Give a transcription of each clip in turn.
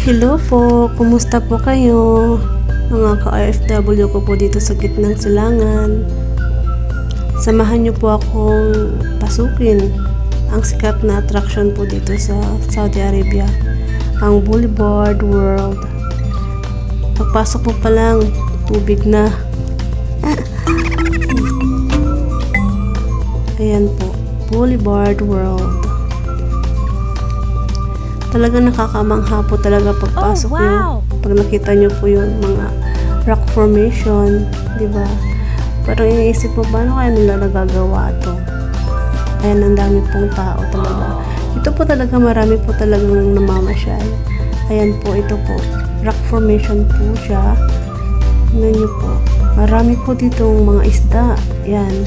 Hello po, kumusta po kayo? Mga ka-OFW ko po dito sa gitnang silangan. Samahan niyo po akong pasukin ang sikat na attraction po dito sa Saudi Arabia, ang Boulevard World. Pagpasok po pa lang, tubig na. Ayan po, Boulevard World. Talaga nakakamangha po talaga pagpasok niyo. Pag nakita niyo po yung mga rock formation, di ba? Parang iniisip mo, paano kaya nila nagagawa to? Ayan, ang dami pong tao talaga. Ito po talaga, marami po talagang namamasyal. Ayan po, ito po. Rock formation po siya. Tingnan niyo po. Marami po ditong mga isda. Ayan.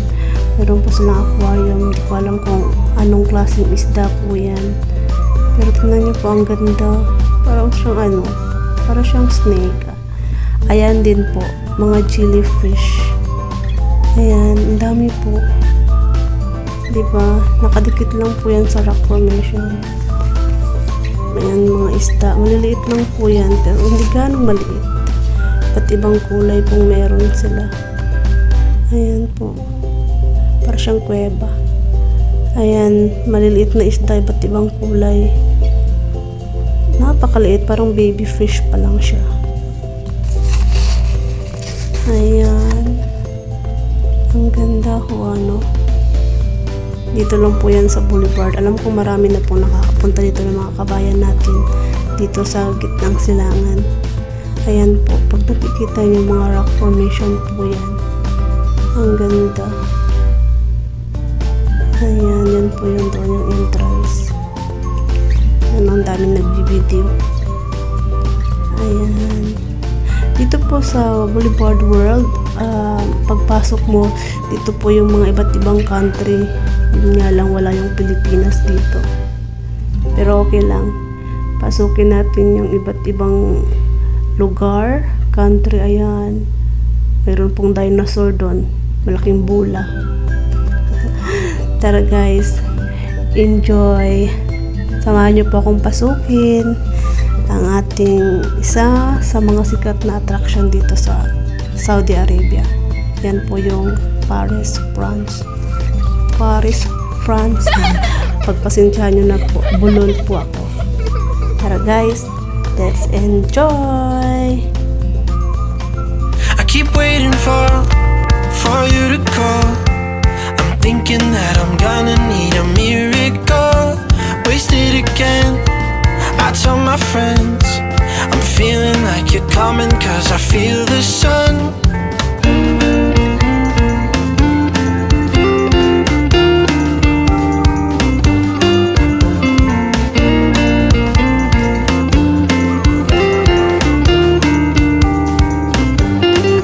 Meron po silang aquarium. Hindi ko alam kung anong klaseng isda po yan. Pero tingnan niyo po, ang ganda. Parang siyang parang siyang snake. Ayan din po, mga jellyfish. Ayan, ang dami po. Diba? Nakadikit lang po yan sa rock formation. Ayan, mga isda. Maliliit lang po yan, pero hindi ganong maliit. Ba't ibang kulay pong meron sila. Ayan po. Parang siyang kuweba. Ayan, maliliit na isda, ba't ibang kulay. Napakaliit, parang baby fish pa lang siya. Ayan. Ang ganda ho, Dito lang po yan sa Boulevard. Alam ko marami na po nakakapunta dito ng mga kabayan natin dito sa gitnang silangan. Ayan po, pag nakikita niyo mga rock formation po yan. Ang ganda. Ayan, yan po yung doon yung entrance. Ayan, ang daming nagbibideo. Ayan. Dito po sa Boulevard World, pagpasok mo, dito po yung mga iba't ibang country. Yun nga lang, wala yung Pilipinas dito. Pero okay lang. Pasukin natin yung iba't ibang lugar, country. Ayan. Mayroon pong dinosaur doon. Malaking bula. Tara guys, enjoy. Samahan niyo po akong pasukin ang ating isa sa mga sikat na attraction dito sa Saudi Arabia. Yan po yung Paris, France. Paris, France. Pagpasensyahan niyo na po, bulol po ako. Tara guys, let's enjoy. I keep waiting for you to call. Thinking that I'm gonna need a miracle. Wasted again. I tell my friends I'm feeling like you're coming, 'cause I feel the sun.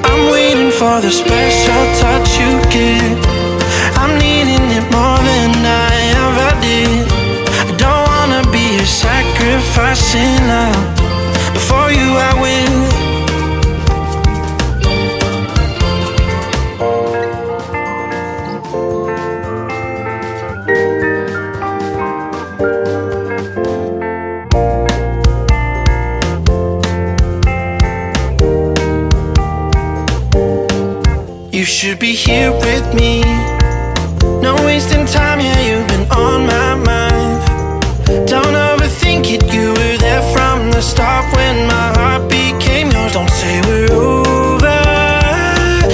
I'm waiting for the special touch you give. I'm needing it more than I ever did. I don't wanna be a sacrificing love. Before you I will. You should be here with me. No wasting time, yeah, you've been on my mind. Don't overthink it, you were there from the start when my heart became yours. Don't say we're over,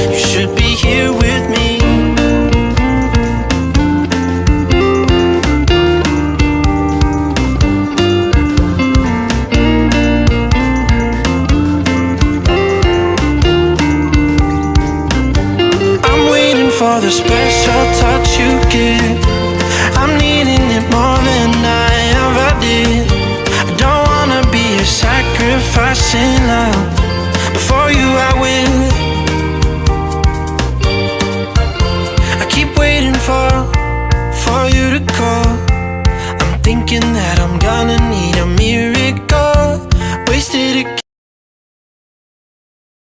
you should be here with me. I'm waiting for the special touch you give. I'm needing it more than I ever did. I don't wanna be a sacrificing love. Before you I will. I keep waiting for you to call. I'm thinking that I'm gonna need